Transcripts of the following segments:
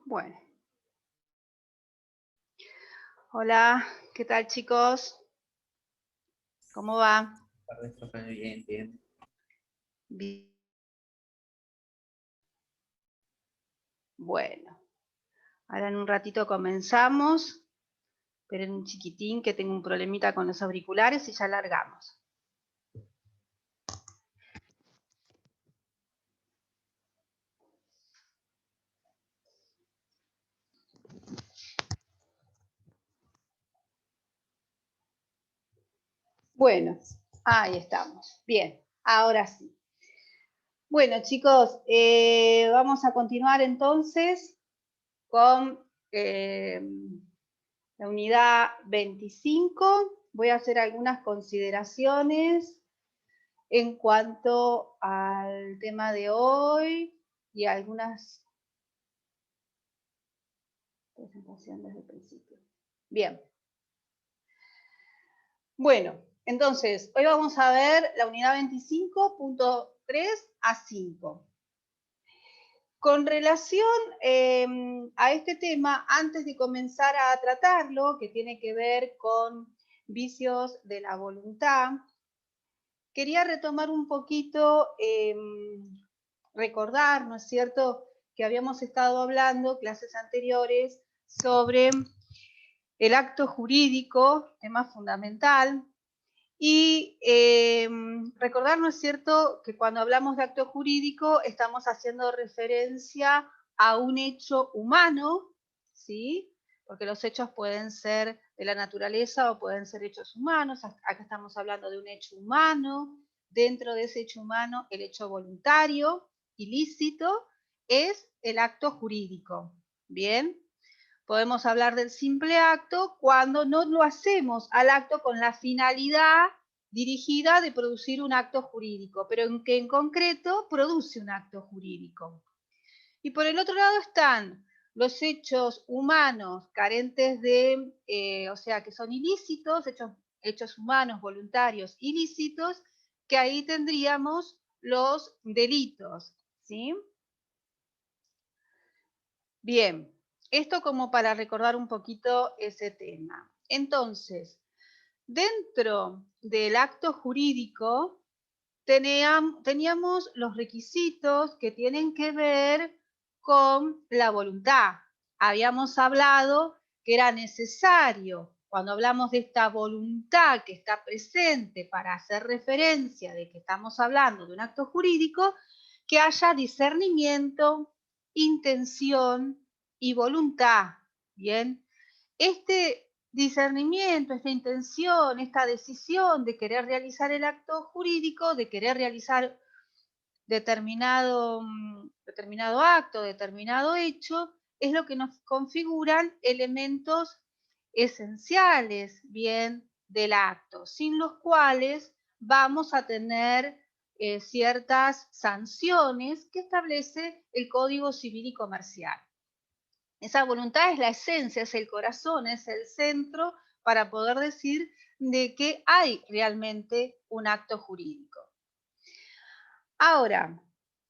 Bueno. Hola, ¿qué tal, chicos? ¿Cómo va? Tardes, profe, bien, bien. Bien. Bueno, ahora en un ratito comenzamos. Esperen un chiquitín que tengo un problemita con los auriculares y ya largamos. Bueno, ahí estamos. Bien, ahora sí. Bueno, chicos, vamos a continuar entonces con la unidad 25. Voy a hacer algunas consideraciones en cuanto al tema de hoy y algunas presentaciones desde el principio. Bien. Bueno, entonces, hoy vamos a ver la unidad 25.3 a 5. Con relación a este tema, antes de comenzar a tratarlo, que tiene que ver con vicios de la voluntad, quería retomar un poquito, recordar, ¿no es cierto?, que habíamos estado hablando clases anteriores sobre el acto jurídico, tema fundamental, y recordar, ¿no es cierto?, que cuando hablamos de acto jurídico estamos haciendo referencia a un hecho humano, ¿sí?, porque los hechos pueden ser de la naturaleza o pueden ser hechos humanos. Acá estamos hablando de un hecho humano. Dentro de ese hecho humano, el hecho voluntario, ilícito, es el acto jurídico. Bien, podemos hablar del simple acto cuando no lo hacemos al acto con la finalidad dirigida de producir un acto jurídico, pero en que en concreto produce un acto jurídico. Y por el otro lado están los hechos humanos carentes de, o sea, que son ilícitos, hechos humanos voluntarios ilícitos, que ahí tendríamos los delitos, ¿sí? Bien, esto como para recordar un poquito ese tema. Entonces, dentro del acto jurídico teníamos los requisitos que tienen que ver con la voluntad. Habíamos hablado que era necesario, cuando hablamos de esta voluntad que está presente para hacer referencia de que estamos hablando de un acto jurídico, que haya discernimiento, intención y voluntad. Bien, este discernimiento, esta intención, esta decisión de querer realizar el acto jurídico, de querer realizar determinado acto, determinado hecho, es lo que nos configuran elementos esenciales, bien, del acto, sin los cuales vamos a tener ciertas sanciones que establece el Código Civil y Comercial. Esa voluntad es la esencia, es el corazón, es el centro para poder decir de que hay realmente un acto jurídico. Ahora,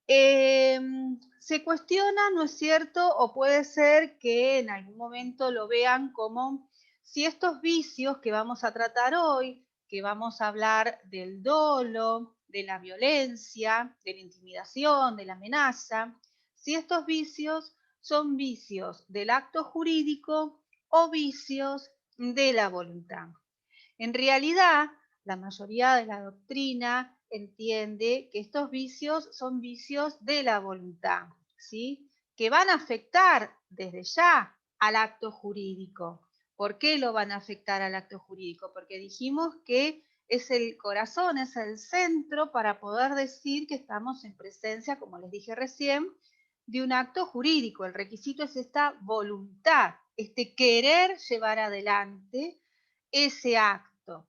se cuestiona, ¿no es cierto?, o puede ser que en algún momento lo vean como si estos vicios que vamos a tratar hoy, que vamos a hablar del dolo, de la violencia, de la intimidación, de la amenaza, si estos vicios son vicios del acto jurídico o vicios de la voluntad. En realidad, la mayoría de la doctrina entiende que estos vicios son vicios de la voluntad, ¿sí?, que van a afectar desde ya al acto jurídico. ¿Por qué lo van a afectar al acto jurídico? Porque dijimos que es el corazón, es el centro para poder decir que estamos en presencia, como les dije recién, de un acto jurídico. El requisito es esta voluntad, este querer llevar adelante ese acto.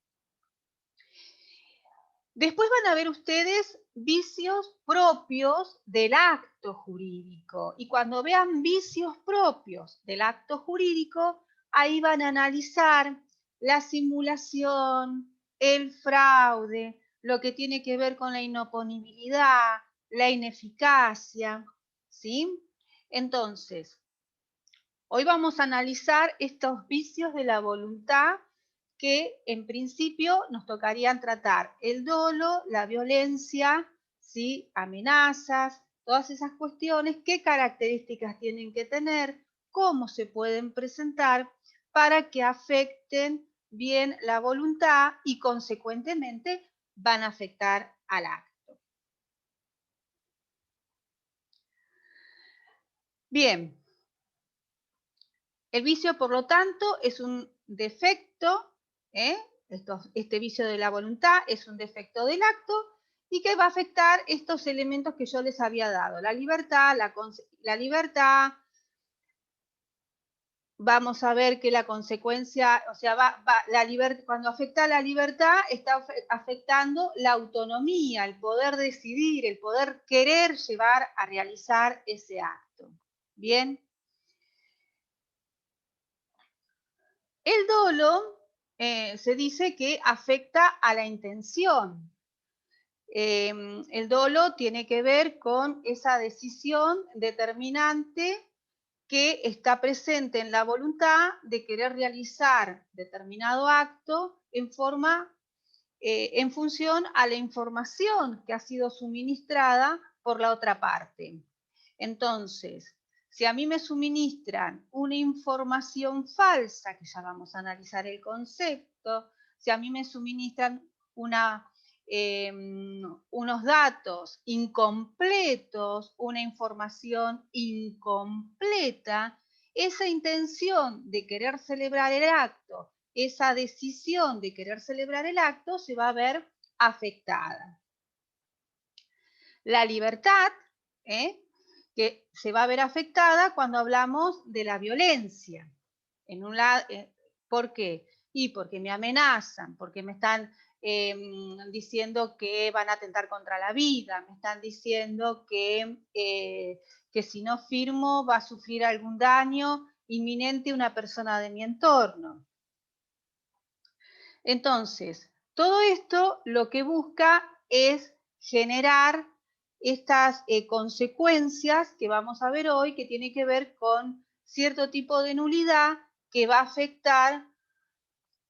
Después van a ver ustedes vicios propios del acto jurídico. Y cuando vean vicios propios del acto jurídico, ahí van a analizar la simulación, el fraude, lo que tiene que ver con la inoponibilidad, la ineficacia, ¿sí? Entonces, Hoy vamos a analizar estos vicios de la voluntad que en principio nos tocarían tratar: el dolo, la violencia, ¿sí? Amenazas, todas esas cuestiones, qué características tienen que tener, cómo se pueden presentar para que afecten bien la voluntad y consecuentemente van a afectar al acto. Bien, el vicio, por lo tanto, es un defecto, ¿eh? Este vicio de la voluntad es un defecto del acto y que va a afectar estos elementos que yo les había dado: la libertad, la libertad. Vamos a ver que la consecuencia, o sea, cuando afecta a la libertad, está afectando la autonomía, el poder decidir, el poder querer llevar a realizar ese acto. Bien. El dolo se dice que afecta a la intención. El dolo tiene que ver con esa decisión determinante que está presente en la voluntad de querer realizar determinado acto en función a la información que ha sido suministrada por la otra parte. Entonces, si a mí me suministran una información falsa, que ya vamos a analizar el concepto, si a mí me suministran unos datos incompletos, una información incompleta, esa intención de querer celebrar el acto, esa decisión de querer celebrar el acto se va a ver afectada. La libertad, que se va a ver afectada cuando hablamos de la violencia. ¿Por qué? Y porque me amenazan, porque me están diciendo que van a atentar contra la vida, me están diciendo que si no firmo va a sufrir algún daño inminente una persona de mi entorno. Entonces, todo esto lo que busca es generar estas consecuencias que vamos a ver hoy, que tiene que ver con cierto tipo de nulidad que va a afectar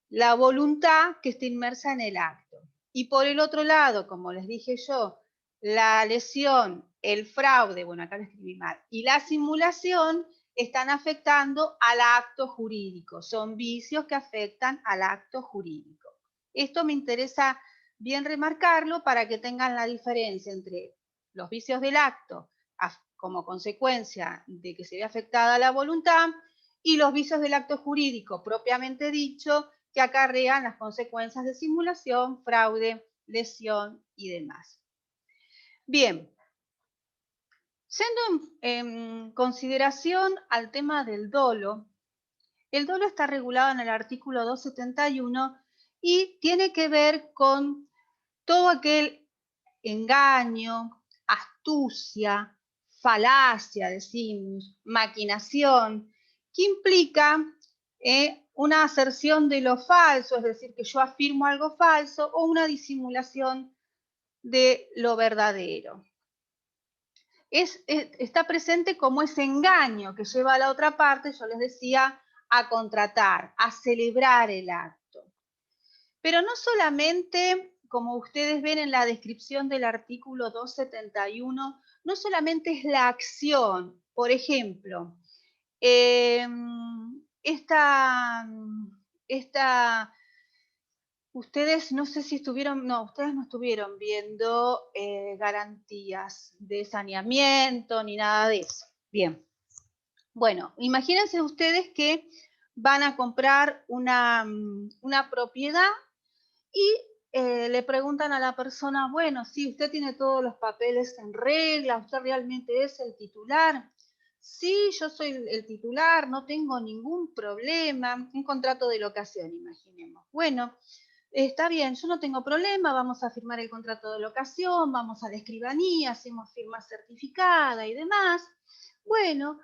la voluntad que está inmersa en el acto. Y por el otro lado, como les dije yo, la lesión, el fraude, bueno, acá lo escribí mal, y la simulación están afectando al acto jurídico. Son vicios que afectan al acto jurídico. Esto me interesa bien remarcarlo para que tengan la diferencia entre los vicios del acto como consecuencia de que se ve afectada la voluntad y los vicios del acto jurídico propiamente dicho, que acarrean las consecuencias de simulación, fraude, lesión y demás. Bien, yendo en consideración al tema del dolo, el dolo está regulado en el artículo 271 y tiene que ver con todo aquel engaño, astucia, falacia, decimos, maquinación, que implica una aserción de lo falso, es decir, que yo afirmo algo falso, o una disimulación de lo verdadero. Está presente como ese engaño que lleva a la otra parte, yo les decía, a contratar, a celebrar el acto. Pero no solamente, como ustedes ven en la descripción del artículo 271, no solamente es la acción. Por ejemplo, ustedes no sé si estuvieron, no, ustedes no estuvieron viendo garantías de saneamiento ni nada de eso. Bien. Bueno, imagínense ustedes que van a comprar una propiedad y le preguntan a la persona, bueno, sí, usted tiene todos los papeles en regla, usted realmente es el titular. Sí, yo soy el titular, no tengo ningún problema. Un contrato de locación, imaginemos. Bueno, está bien, yo no tengo problema, vamos a firmar el contrato de locación, vamos a la escribanía, hacemos firma certificada y demás. Bueno,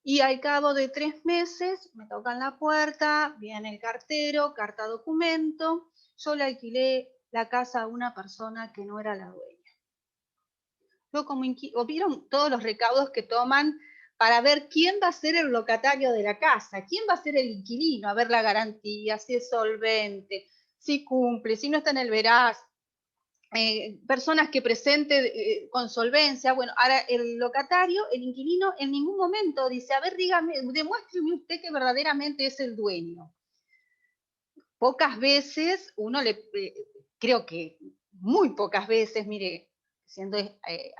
y al cabo de 3 meses me tocan la puerta, viene el cartero, carta documento, yo le alquilé la casa a una persona que no era la dueña. Yo como ¿vieron todos los recaudos que toman para ver quién va a ser el locatario de la casa, quién va a ser el inquilino, a ver la garantía, si es solvente, si cumple, si no está en el veraz, personas que presente con solvencia. Bueno, ahora el locatario, el inquilino, en ningún momento dice, a ver, dígame, demuéstreme usted que verdaderamente es el dueño. Pocas veces uno creo que muy pocas veces, mire, siendo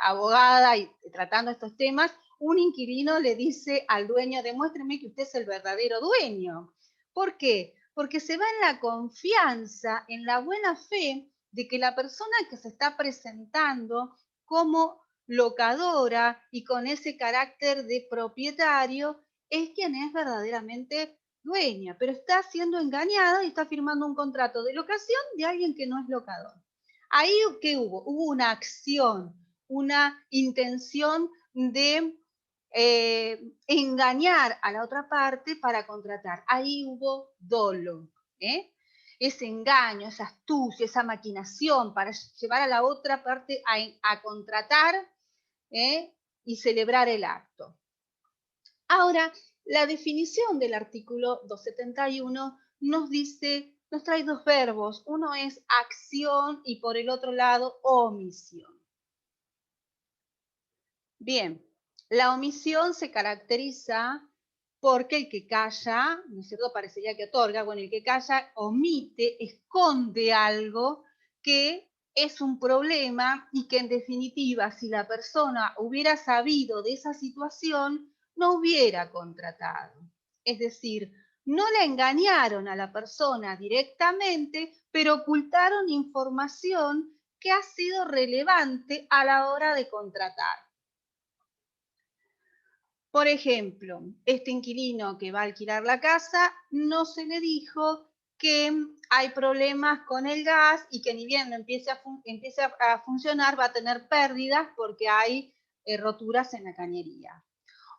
abogada y tratando estos temas, un inquilino le dice al dueño, demuéstreme que usted es el verdadero dueño. ¿Por qué? Porque se va en la confianza, en la buena fe de que la persona que se está presentando como locadora y con ese carácter de propietario es quien es verdaderamente dueña, pero está siendo engañada y está firmando un contrato de locación de alguien que no es locador. Ahí, ¿qué hubo? Hubo una acción, una intención de engañar a la otra parte para contratar. Ahí hubo dolo, ¿eh? Ese engaño, esa astucia, esa maquinación para llevar a la otra parte a contratar, ¿eh? Y celebrar el acto. Ahora, la definición del artículo 271 nos dice, nos trae dos verbos. Uno es acción y por el otro lado omisión. Bien, la omisión se caracteriza porque el que calla, ¿no es cierto? Parecería que otorga, bueno, el que calla omite, esconde algo que es un problema y que en definitiva, si la persona hubiera sabido de esa situación, no hubiera contratado. Es decir, no la engañaron a la persona directamente, pero ocultaron información que ha sido relevante a la hora de contratar. Por ejemplo, este inquilino que va a alquilar la casa, no se le dijo que hay problemas con el gas y que ni bien no empiece a funcionar va a tener pérdidas porque hay roturas en la cañería.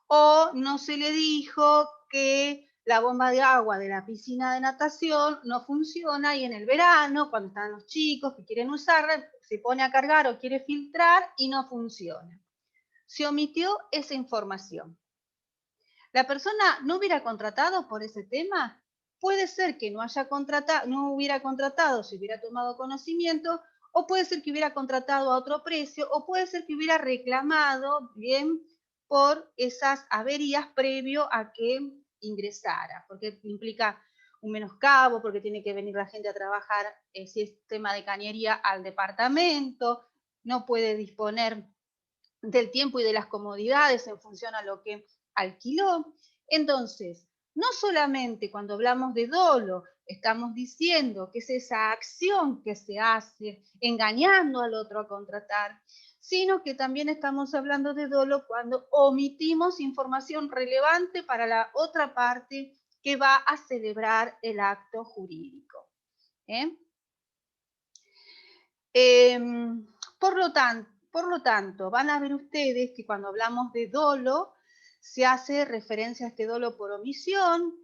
O no se le dijo que la bomba de agua de la piscina de natación no funciona y en el verano, cuando están los chicos que quieren usarla, se pone a cargar o quiere filtrar y no funciona. Se omitió esa información. ¿La persona no hubiera contratado por ese tema? Puede ser que no hubiera contratado si hubiera tomado conocimiento, o puede ser que hubiera contratado a otro precio, o puede ser que hubiera reclamado bien por esas averías previo a que ingresara, porque implica un menoscabo, porque tiene que venir la gente a trabajar, si es tema de cañería, al departamento, no puede disponer del tiempo y de las comodidades en función a lo que alquiló. Entonces, no solamente cuando hablamos de dolo estamos diciendo que es esa acción que se hace engañando al otro a contratar, sino que también estamos hablando de dolo cuando omitimos información relevante para la otra parte que va a celebrar el acto jurídico. ¿Eh? Por lo tanto, van a ver ustedes que cuando hablamos de dolo, se hace referencia a este dolo por omisión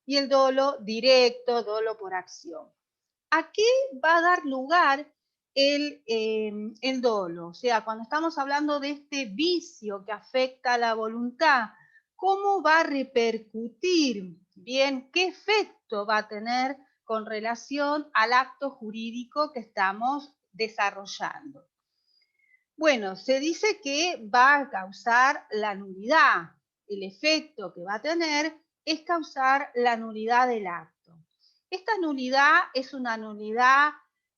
y el dolo directo, dolo por acción. ¿A qué va a dar lugar el dolo? O sea, cuando estamos hablando de este vicio que afecta a la voluntad, ¿cómo va a repercutir? Bien, ¿qué efecto va a tener con relación al acto jurídico que estamos desarrollando? Bueno, se dice que va a causar la nulidad. El efecto que va a tener es causar la nulidad del acto. Esta nulidad es una nulidad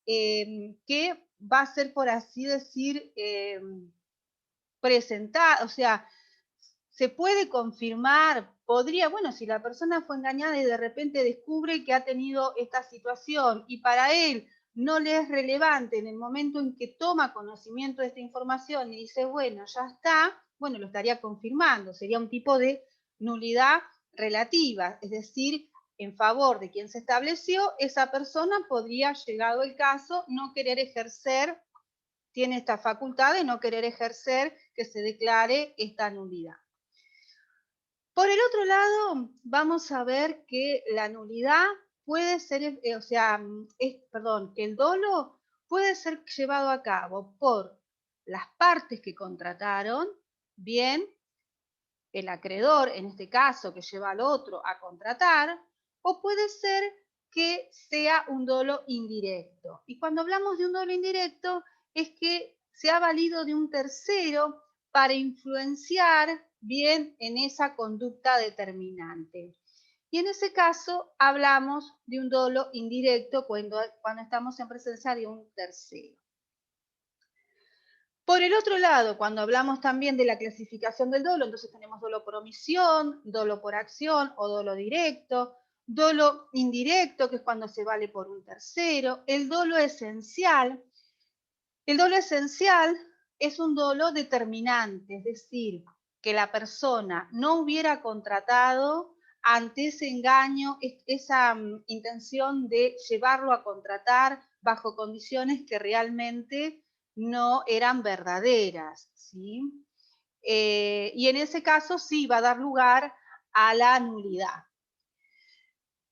que va a ser, por así decir, presentada, o sea, se puede confirmar, podría, bueno, si la persona fue engañada y de repente descubre que ha tenido esta situación y para él no le es relevante en el momento en que toma conocimiento de esta información y dice, bueno, ya está, bueno, lo estaría confirmando, sería un tipo de nulidad relativa, es decir, en favor de quien se estableció, esa persona podría, llegado el caso, no querer ejercer, tiene esta facultad de no querer ejercer que se declare esta nulidad. Por el otro lado, vamos a ver que la nulidad puede ser, que el dolo puede ser llevado a cabo por las partes que contrataron, bien, el acreedor, en este caso, que lleva al otro a contratar, o puede ser que sea un dolo indirecto. Y cuando hablamos de un dolo indirecto, es que se ha valido de un tercero para influenciar bien en esa conducta determinante. Y en ese caso hablamos de un dolo indirecto cuando estamos en presencia de un tercero. Por el otro lado, cuando hablamos también de la clasificación del dolo, entonces tenemos dolo por omisión, dolo por acción o dolo directo, dolo indirecto, que es cuando se vale por un tercero, el dolo esencial. El dolo esencial es un dolo determinante, es decir, que la persona no hubiera contratado ante ese engaño, esa intención de llevarlo a contratar bajo condiciones que realmente no eran verdaderas, ¿sí? Y en ese caso sí va a dar lugar a la nulidad.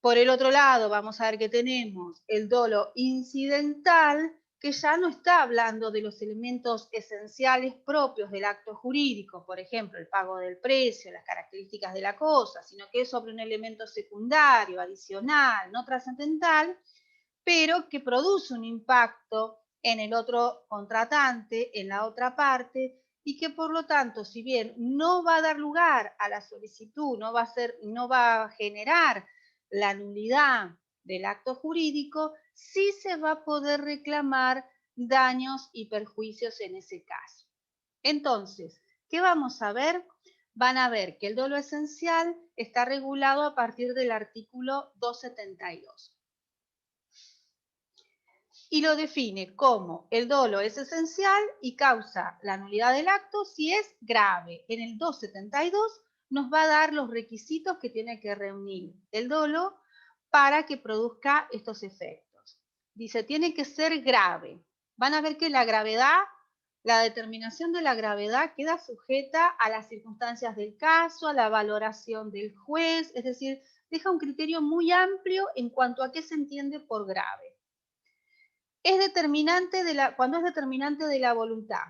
Por el otro lado, vamos a ver que tenemos el dolo incidental, que ya no está hablando de los elementos esenciales propios del acto jurídico, por ejemplo, el pago del precio, las características de la cosa, sino que es sobre un elemento secundario, adicional, no trascendental, pero que produce un impacto en el otro contratante, en la otra parte, y que por lo tanto, si bien no va a dar lugar a la solicitud, no va a generar la nulidad del acto jurídico, sí se va a poder reclamar daños y perjuicios en ese caso. Entonces, ¿qué vamos a ver? Van a ver que el dolo esencial está regulado a partir del artículo 272. Y lo define como el dolo es esencial y causa la nulidad del acto si es grave. En el 272 nos va a dar los requisitos que tiene que reunir el dolo para que produzca estos efectos. Dice, tiene que ser grave. Van a ver que la gravedad, la determinación de la gravedad queda sujeta a las circunstancias del caso, a la valoración del juez, es decir, deja un criterio muy amplio en cuanto a qué se entiende por grave. Es determinante cuando es determinante de la voluntad.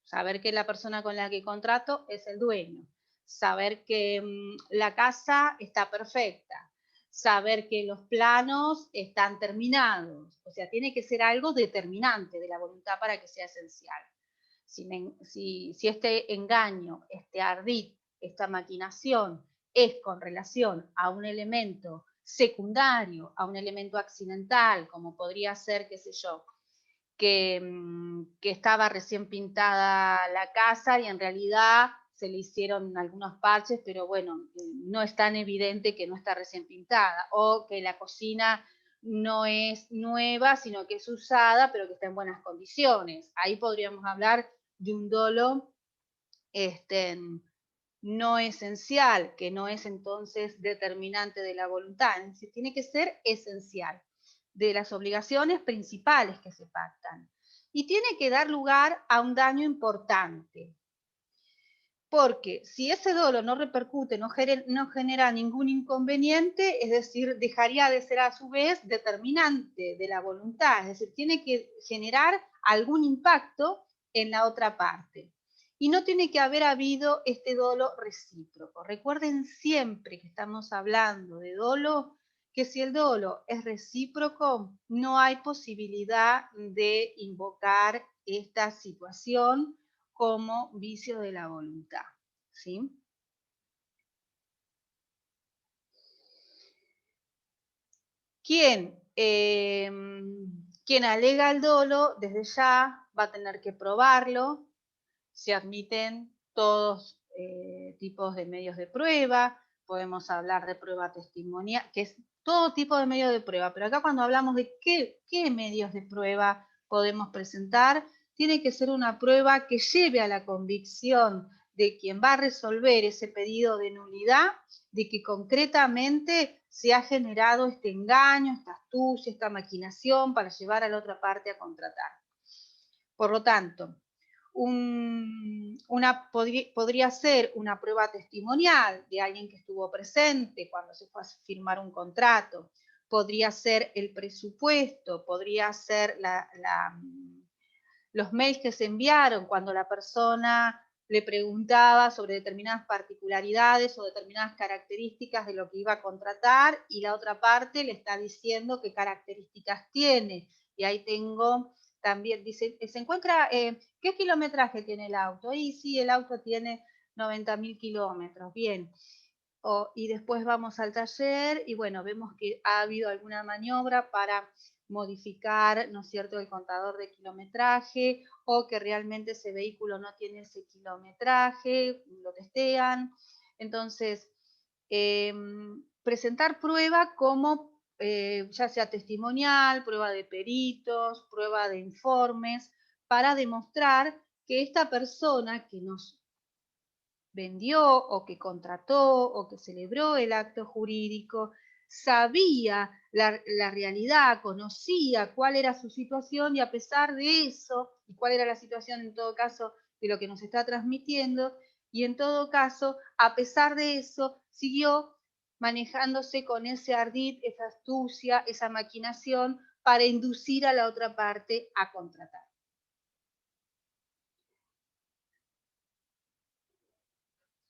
Saber que la persona con la que contrato es el dueño. Saber que la casa está perfecta. Saber que los planos están terminados. O sea, tiene que ser algo determinante de la voluntad para que sea esencial. Si este engaño, este ardid, esta maquinación es con relación a un elemento secundario, a un elemento accidental, como podría ser, qué sé yo, que estaba recién pintada la casa y en realidad se le hicieron algunos parches, pero bueno, no es tan evidente que no está recién pintada, o que la cocina no es nueva, sino que es usada, pero que está en buenas condiciones. Ahí podríamos hablar de un dolo no esencial, que no es entonces determinante de la voluntad, es decir, tiene que ser esencial de las obligaciones principales que se pactan. Y tiene que dar lugar a un daño importante. Porque si ese dolo no repercute, no genera ningún inconveniente, es decir, dejaría de ser a su vez determinante de la voluntad, es decir, tiene que generar algún impacto en la otra parte. Y no tiene que haber habido este dolo recíproco. Recuerden siempre que estamos hablando de dolo, que si el dolo es recíproco, no hay posibilidad de invocar esta situación como vicio de la voluntad, ¿sí? Quien alega el dolo, desde ya va a tener que probarlo. Se admiten todos tipos de medios de prueba. Podemos hablar de prueba testimonial, que es todo tipo de medio de prueba. Pero acá cuando hablamos de qué medios de prueba podemos presentar, tiene que ser una prueba que lleve a la convicción de quien va a resolver ese pedido de nulidad, de que concretamente se ha generado este engaño, esta astucia, esta maquinación para llevar a la otra parte a contratar. Por lo tanto, podría ser una prueba testimonial de alguien que estuvo presente cuando se fue a firmar un contrato, podría ser el presupuesto, podría ser los mails que se enviaron cuando la persona le preguntaba sobre determinadas particularidades o determinadas características de lo que iba a contratar, y la otra parte le está diciendo qué características tiene. Y ahí tengo también, dice, se encuentra, ¿qué kilometraje tiene el auto? Y sí, el auto tiene 90.000 kilómetros, bien. Y después vamos al taller y bueno, vemos que ha habido alguna maniobra para modificar, ¿no es cierto?, el contador de kilometraje, o que realmente ese vehículo no tiene ese kilometraje, lo testean. Entonces, presentar prueba como ya sea testimonial, prueba de peritos, prueba de informes, para demostrar que esta persona que nos vendió o que contrató o que celebró el acto jurídico sabía la realidad, conocía cuál era su situación, y a pesar de eso, y cuál era la situación en todo caso de lo que nos está transmitiendo, y en todo caso, a pesar de eso, siguió manejándose con ese ardid, esa astucia, esa maquinación para inducir a la otra parte a contratar.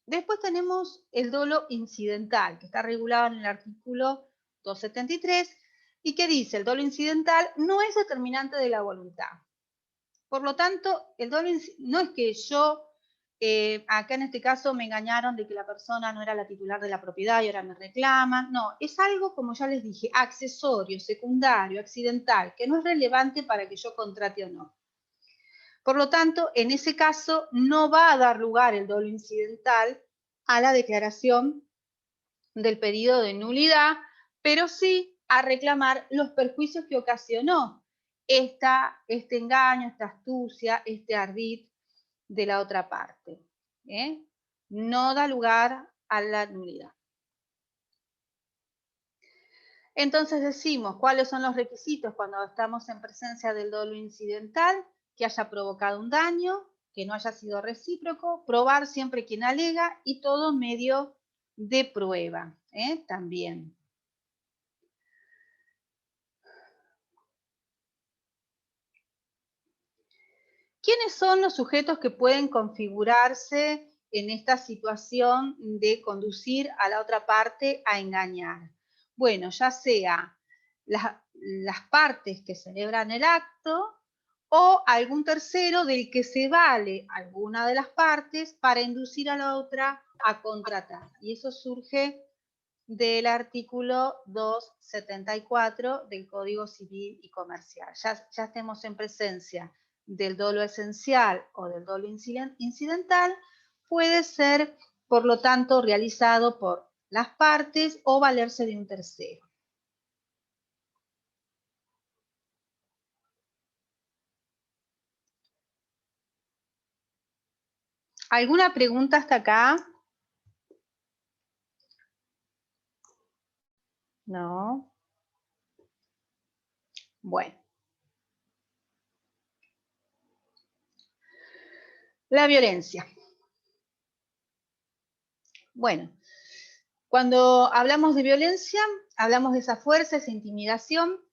Después tenemos el dolo incidental, que está regulado en el artículo 273, y que dice: el dolo incidental no es determinante de la voluntad. Por lo tanto, el dolo no es que yo, acá en este caso me engañaron de que la persona no era la titular de la propiedad y ahora me reclaman. No, es algo, como ya les dije, accesorio, secundario, accidental, que no es relevante para que yo contrate o no. Por lo tanto, en ese caso no va a dar lugar el dolo incidental a la declaración del pedido de nulidad, pero sí a reclamar los perjuicios que ocasionó este engaño, esta astucia, este ardid de la otra parte. No da lugar a la nulidad. Entonces decimos, ¿cuáles son los requisitos cuando estamos en presencia del dolo incidental? Que haya provocado un daño, que no haya sido recíproco, probar siempre quien alega, y todo medio de prueba, también. ¿Quiénes son los sujetos que pueden configurarse en esta situación de conducir a la otra parte a engañar? Bueno, ya sea las partes que celebran el acto o algún tercero del que se vale alguna de las partes para inducir a la otra a contratar. Y eso surge del artículo 274 del Código Civil y Comercial. Ya estemos en presencia del dolo esencial o del dolo incidental, puede ser, por lo tanto, realizado por las partes o valerse de un tercero. ¿Alguna pregunta hasta acá? No. Bueno. La violencia. Bueno, cuando hablamos de violencia, hablamos de esa fuerza, esa intimidación,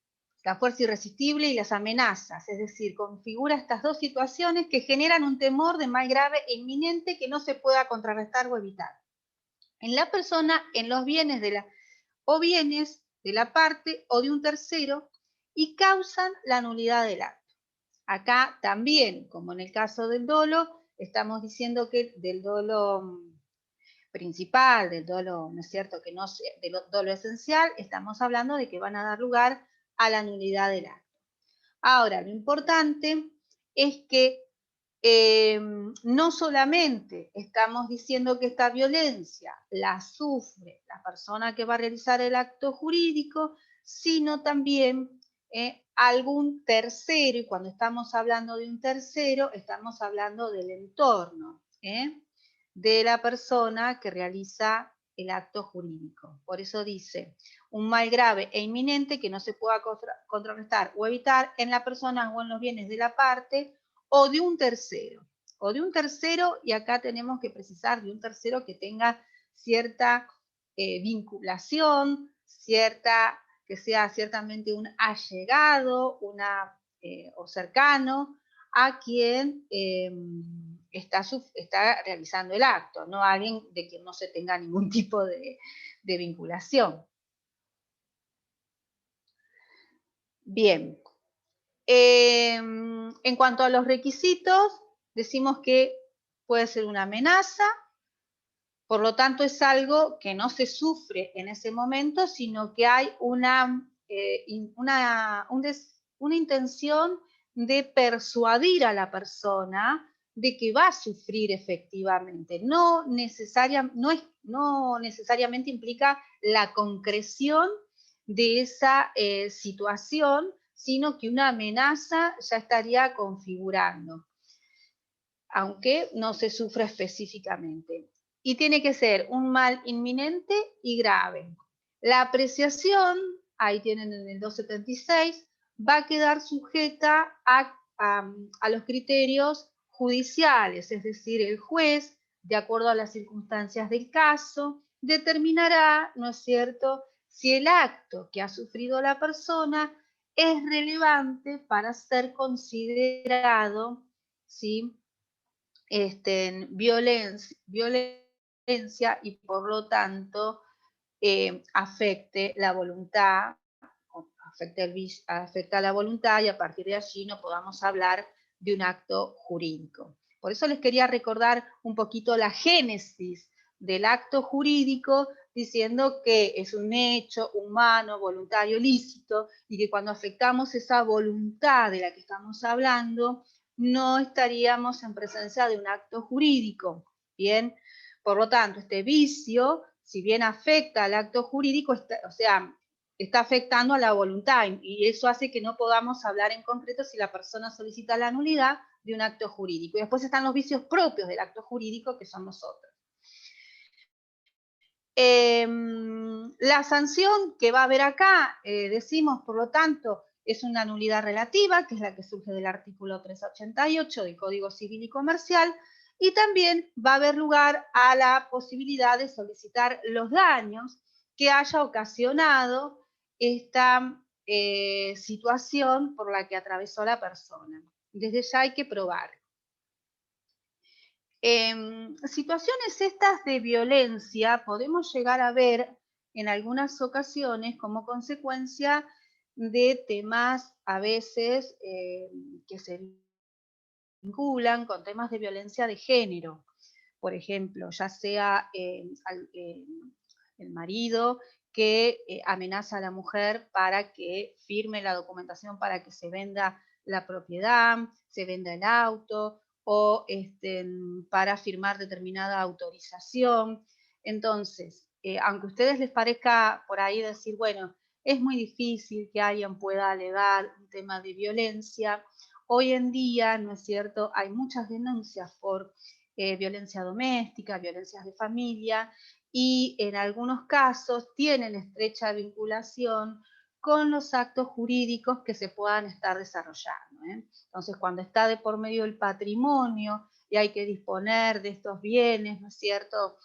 la fuerza irresistible y las amenazas, es decir, configura estas dos situaciones que generan un temor de mal grave e inminente que no se pueda contrarrestar o evitar en la persona, en los bienes bienes de la parte o de un tercero, y causan la nulidad del acto. Acá también, como en el caso del dolo, estamos diciendo que del dolo principal, del dolo, ¿no es cierto?, que no del dolo esencial, estamos hablando de que van a dar lugar a la nulidad del acto. Ahora, lo importante es que no solamente estamos diciendo que esta violencia la sufre la persona que va a realizar el acto jurídico, sino también algún tercero, y cuando estamos hablando de un tercero, estamos hablando del entorno de la persona que realiza el acto jurídico. Por eso dice, un mal grave e inminente que no se pueda contrarrestar o evitar en la persona o en los bienes de la parte o de un tercero. O de un tercero, y acá tenemos que precisar de un tercero que tenga cierta vinculación, que sea ciertamente un allegado o cercano a quien está realizando el acto, no alguien de quien no se tenga ningún tipo de vinculación. Bien. En cuanto a los requisitos, decimos que puede ser una amenaza, por lo tanto es algo que no se sufre en ese momento, sino que hay una intención de persuadir a la persona de que va a sufrir efectivamente. No necesariamente implica la concreción de esa situación, sino que una amenaza ya estaría configurando, aunque no se sufra específicamente. Y tiene que ser un mal inminente y grave. La apreciación, ahí tienen en el 276, va a quedar sujeta a los criterios judiciales, es decir, el juez, de acuerdo a las circunstancias del caso, determinará, ¿no es cierto?, si el acto que ha sufrido la persona es relevante para ser considerado, ¿sí?, violencia y por lo tanto afecte la voluntad, afecta la voluntad y a partir de allí no podamos hablar de un acto jurídico. Por eso les quería recordar un poquito la génesis del acto jurídico, diciendo que es un hecho humano, voluntario, lícito, y que cuando afectamos esa voluntad de la que estamos hablando, no estaríamos en presencia de un acto jurídico. Bien, por lo tanto, este vicio, si bien afecta al acto jurídico, está afectando a la voluntad, y eso hace que no podamos hablar en concreto si la persona solicita la nulidad de un acto jurídico. Y después están los vicios propios del acto jurídico, que son los otros. La sanción que va a haber acá, decimos, por lo tanto, es una nulidad relativa, que es la que surge del artículo 388 del Código Civil y Comercial, y también va a haber lugar a la posibilidad de solicitar los daños que haya ocasionado esta situación por la que atravesó la persona. Desde ya hay que probar. Situaciones estas de violencia podemos llegar a ver en algunas ocasiones como consecuencia de temas a veces que se vinculan con temas de violencia de género. Por ejemplo, ya sea el marido que amenaza a la mujer para que firme la documentación para que se venda la propiedad, se venda el auto, o para firmar determinada autorización. Entonces, aunque a ustedes les parezca por ahí decir, bueno, es muy difícil que alguien pueda alegar un tema de violencia, hoy en día, ¿no es cierto?, hay muchas denuncias por violencia doméstica, violencias de familia, y en algunos casos tienen estrecha vinculación con los actos jurídicos que se puedan estar desarrollando. Entonces, cuando está de por medio el patrimonio y hay que disponer de estos bienes, ¿no es cierto?,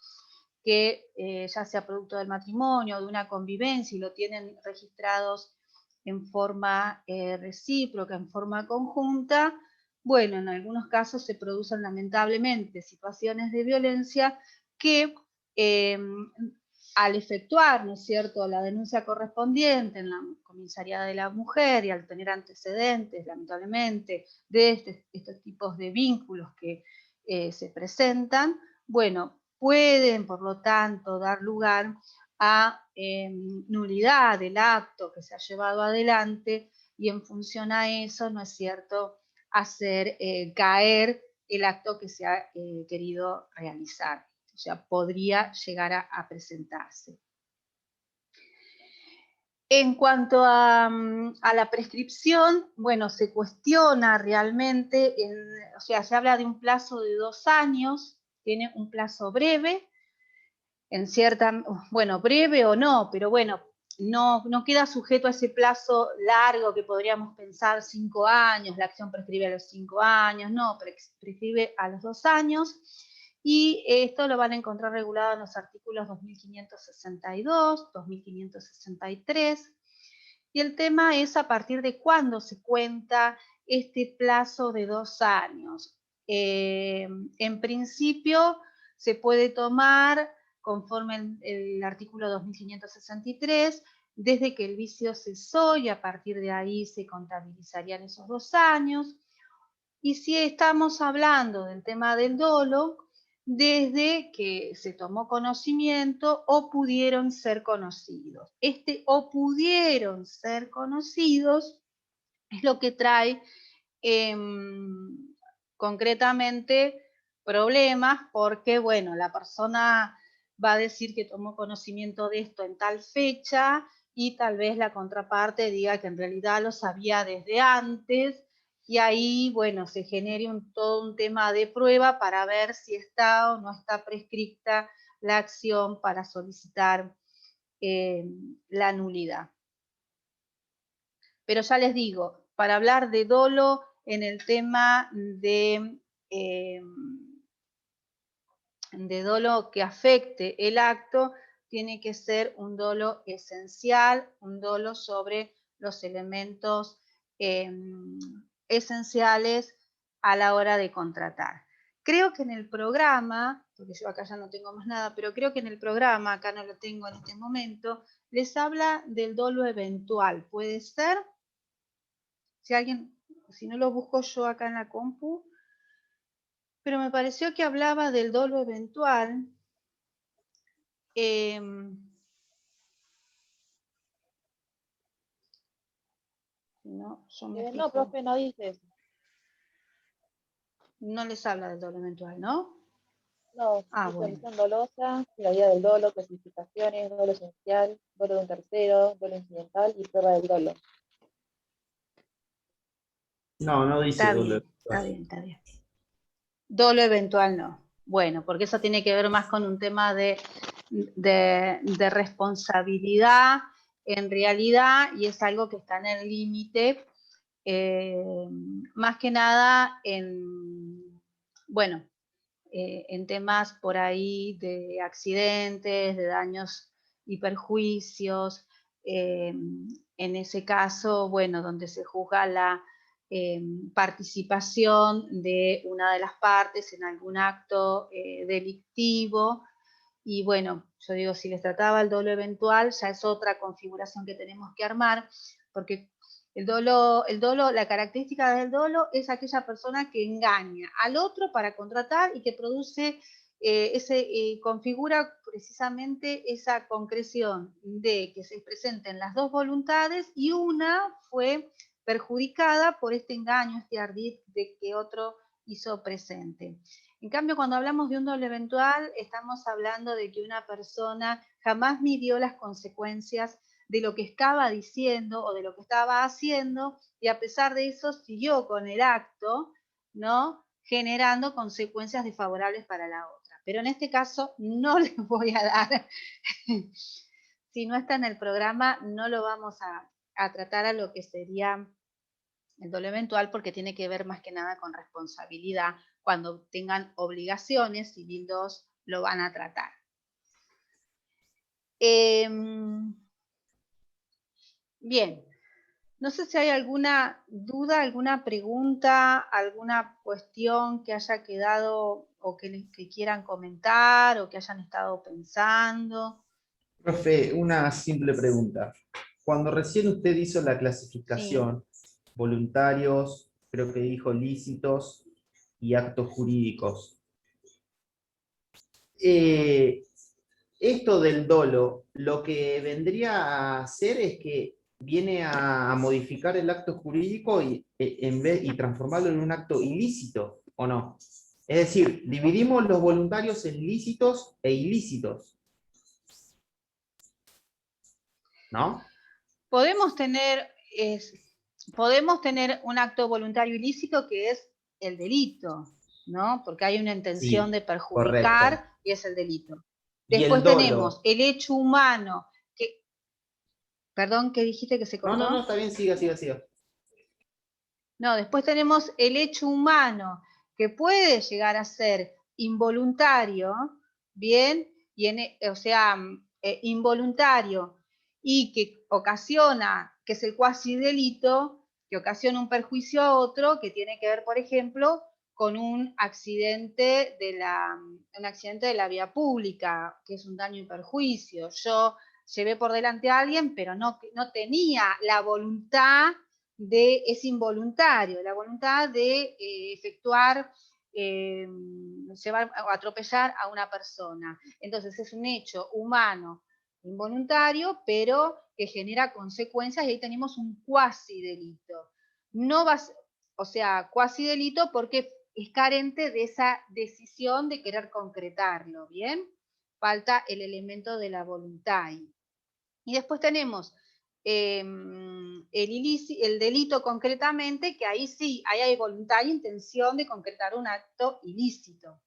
que ya sea producto del matrimonio o de una convivencia y lo tienen registrados en forma recíproca, en forma conjunta, bueno, en algunos casos se producen lamentablemente situaciones de violencia que al efectuar, ¿no es cierto?, la denuncia correspondiente en la comisariada de la mujer y al tener antecedentes, lamentablemente, de estos tipos de vínculos que se presentan, bueno, pueden, por lo tanto, dar lugar a nulidad del acto que se ha llevado adelante y en función a eso, ¿no es cierto?, hacer caer el acto que se ha querido realizar. O sea, podría llegar a presentarse. En cuanto a la prescripción, bueno, se cuestiona realmente, o sea, se habla de un plazo de 2 años, tiene un plazo breve, en cierta, bueno, breve o no, pero bueno, no queda sujeto a ese plazo largo que podríamos pensar 5 años, la acción prescribe a los 5 años, no, prescribe a los 2 años, y esto lo van a encontrar regulado en los artículos 2562, 2563, y el tema es a partir de cuándo se cuenta este plazo de 2 años. en principio se puede tomar conforme el artículo 2563, desde que el vicio cesó y a partir de ahí se contabilizarían esos 2 años. Y si estamos hablando del tema del dolo, desde que se tomó conocimiento o pudieron ser conocidos. Este o pudieron ser conocidos es lo que trae concretamente problemas porque, bueno, la persona va a decir que tomó conocimiento de esto en tal fecha y tal vez la contraparte diga que en realidad lo sabía desde antes y ahí, bueno, se genere todo un tema de prueba para ver si está o no está prescripta la acción para solicitar la nulidad. Pero ya les digo, para hablar de dolo en el tema de dolo que afecte el acto, tiene que ser un dolo esencial, un dolo sobre los elementos esenciales a la hora de contratar. Creo que en el programa, porque yo acá ya no tengo más nada, pero creo que en el programa, acá no lo tengo en este momento, les habla del dolo eventual. ¿Puede ser? Si alguien, si no lo busco yo acá en la compu, pero me pareció que hablaba del dolo eventual. No, yo me fijo. No, profe, no dice eso. No les habla del dolo eventual, ¿no? No, bueno. omisión dolosa, teoría del dolo, clasificaciones, dolo esencial, dolo de un tercero, dolo incidental y prueba del dolo. No, no dice Está dolo. bien, está bien. Dolo eventual no. Bueno, porque eso tiene que ver más con un tema de responsabilidad en realidad y es algo que está en el límite, más que nada en temas por ahí de accidentes, de daños y perjuicios, en ese caso, bueno, donde se juzga la participación de una de las partes en algún acto delictivo. Y bueno, yo digo, si les trataba el dolo eventual, ya es otra configuración que tenemos que armar, porque el dolo, la característica del dolo es aquella persona que engaña al otro para contratar y que produce, configura precisamente esa concreción de que se presenten las dos voluntades y una fue perjudicada por este engaño, este ardid de que otro hizo presente. En cambio, cuando hablamos de un dolo eventual, estamos hablando de que una persona jamás midió las consecuencias de lo que estaba diciendo o de lo que estaba haciendo y a pesar de eso siguió con el acto, ¿no? Generando consecuencias desfavorables para la otra. Pero en este caso no les voy a dar, si no está en el programa, no lo vamos a tratar a lo que sería el dolo eventual porque tiene que ver más que nada con responsabilidad. Cuando tengan obligaciones, Civil 2 lo van a tratar. Bien, no sé si hay alguna duda, alguna pregunta, alguna cuestión que haya quedado o que quieran comentar o que hayan estado pensando. Profe, una simple pregunta. Cuando recién usted hizo la clasificación, voluntarios, creo que dijo lícitos y actos jurídicos. Esto del dolo, lo que vendría a hacer es que viene a modificar el acto jurídico y transformarlo en un acto ilícito, ¿o no? Es decir, dividimos los voluntarios en lícitos e ilícitos, ¿no? Podemos tener un acto voluntario ilícito que es el delito, ¿no? Porque hay una intención de perjudicar, correcto, y es el delito. Después tenemos el hecho humano que... Perdón, ¿qué dijiste que se cortó? No, está bien, siga. No, después tenemos el hecho humano que puede llegar a ser involuntario, ¿bien? Involuntario y que ocasiona, que es el cuasi delito, que ocasiona un perjuicio a otro, que tiene que ver, por ejemplo, con un accidente de la vía pública, que es un daño y perjuicio. Yo llevé por delante a alguien, pero no tenía la voluntad es involuntario, la voluntad de efectuar, llevar o atropellar a una persona. Entonces es un hecho humano involuntario, pero que genera consecuencias, y ahí tenemos un cuasi delito. No va, o sea, cuasi delito porque es carente de esa decisión de querer concretarlo, ¿bien? Falta el elemento de la voluntad ahí. Y después tenemos el delito concretamente, que ahí sí, ahí hay voluntad e intención de concretar un acto ilícito.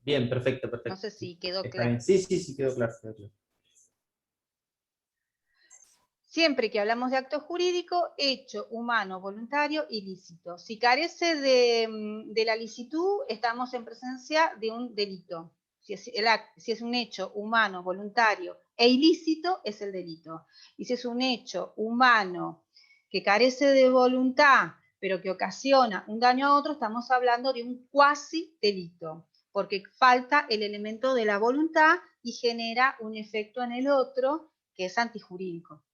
Bien, perfecto, perfecto. No sé si quedó Está claro. bien. Sí, quedó claro. Siempre que hablamos de acto jurídico, hecho, humano, voluntario, ilícito. Si carece de la licitud, estamos en presencia de un delito. Si es un hecho humano, voluntario e ilícito, es el delito. Y si es un hecho humano que carece de voluntad, pero que ocasiona un daño a otro, estamos hablando de un cuasi delito, porque falta el elemento de la voluntad y genera un efecto en el otro que es antijurídico.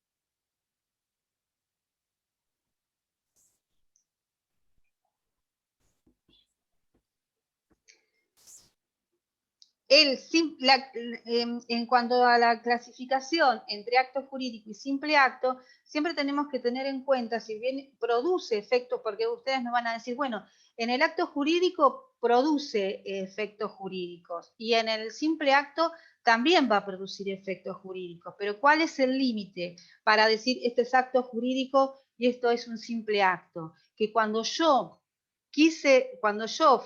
En cuanto a la clasificación entre acto jurídico y simple acto, siempre tenemos que tener en cuenta, si bien produce efectos, porque ustedes nos van a decir, bueno, en el acto jurídico produce efectos jurídicos y en el simple acto también va a producir efectos jurídicos, pero ¿cuál es el límite para decir este es acto jurídico y esto es un simple acto? Que cuando yo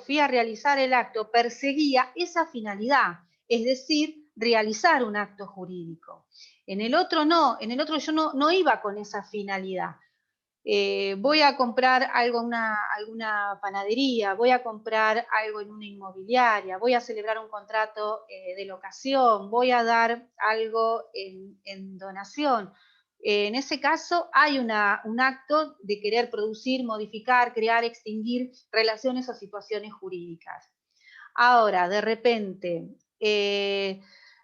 fui a realizar el acto, perseguía esa finalidad, es decir, realizar un acto jurídico. En el otro no, en el otro yo no iba con esa finalidad. Voy a comprar algo en alguna panadería, voy a comprar algo en una inmobiliaria, voy a celebrar un contrato de locación, voy a dar algo en donación. En ese caso hay un acto de querer producir, modificar, crear, extinguir relaciones o situaciones jurídicas. Ahora, de repente,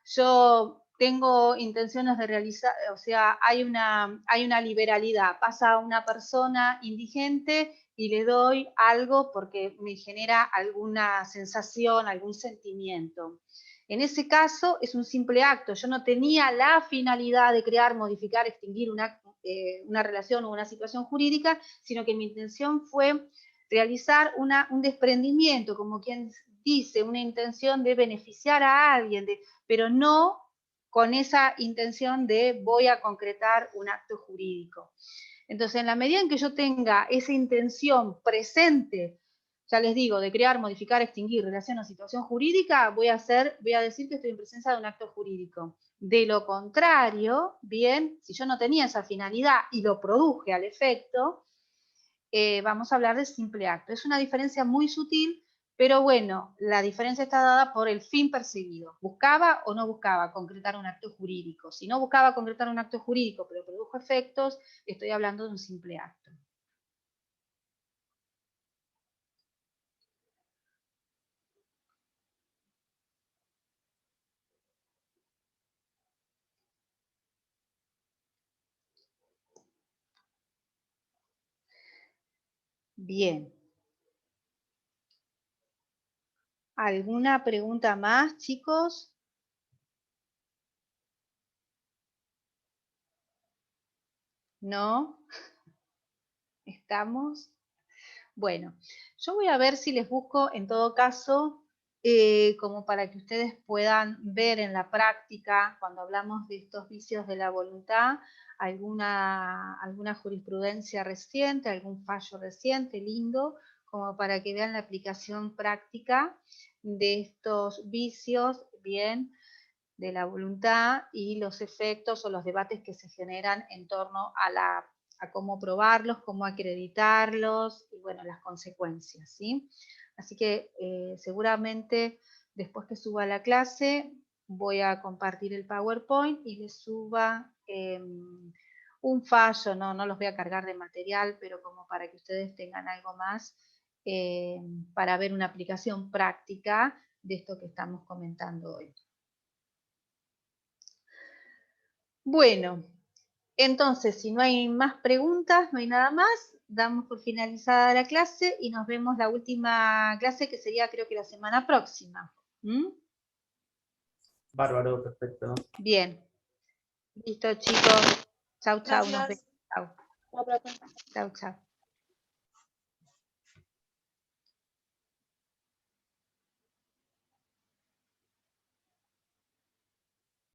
yo tengo intenciones de realizar, o sea, hay una liberalidad, pasa una persona indigente y le doy algo porque me genera alguna sensación, algún sentimiento. En ese caso es un simple acto, yo no tenía la finalidad de crear, modificar, extinguir una relación o una situación jurídica, sino que mi intención fue realizar un desprendimiento, como quien dice, una intención de beneficiar a alguien, pero no con esa intención de voy a concretar un acto jurídico. Entonces, en la medida en que yo tenga esa intención presente, ya les digo, de crear, modificar, extinguir relación o situación jurídica, voy a decir que estoy en presencia de un acto jurídico. De lo contrario, bien, si yo no tenía esa finalidad y lo produje al efecto, vamos a hablar de simple acto. Es una diferencia muy sutil, pero bueno, la diferencia está dada por el fin perseguido. ¿Buscaba o no buscaba concretar un acto jurídico? Si no buscaba concretar un acto jurídico, pero produjo efectos, estoy hablando de un simple acto. Bien. ¿Alguna pregunta más, chicos? ¿No? ¿Estamos? Bueno, yo voy a ver si les busco, en todo caso, como para que ustedes puedan ver en la práctica, cuando hablamos de estos vicios de la voluntad, alguna jurisprudencia reciente, algún fallo reciente, lindo, como para que vean la aplicación práctica de estos vicios, bien, de la voluntad y los efectos o los debates que se generan en torno a cómo probarlos, cómo acreditarlos y bueno, las consecuencias, ¿sí? Así que seguramente después que suba la clase voy a compartir el PowerPoint y les suba un fallo, no los voy a cargar de material, pero como para que ustedes tengan algo más para ver una aplicación práctica de esto que estamos comentando hoy. Bueno, entonces, si no hay más preguntas, no hay nada más, damos por finalizada la clase y nos vemos la última clase que sería creo que la semana próxima. ¿Mm? Bárbaro, perfecto. Bien. Listo, chicos. Chau, chau. Nos Gracias. vemos. Chau. Chao, profe. Chau, chau.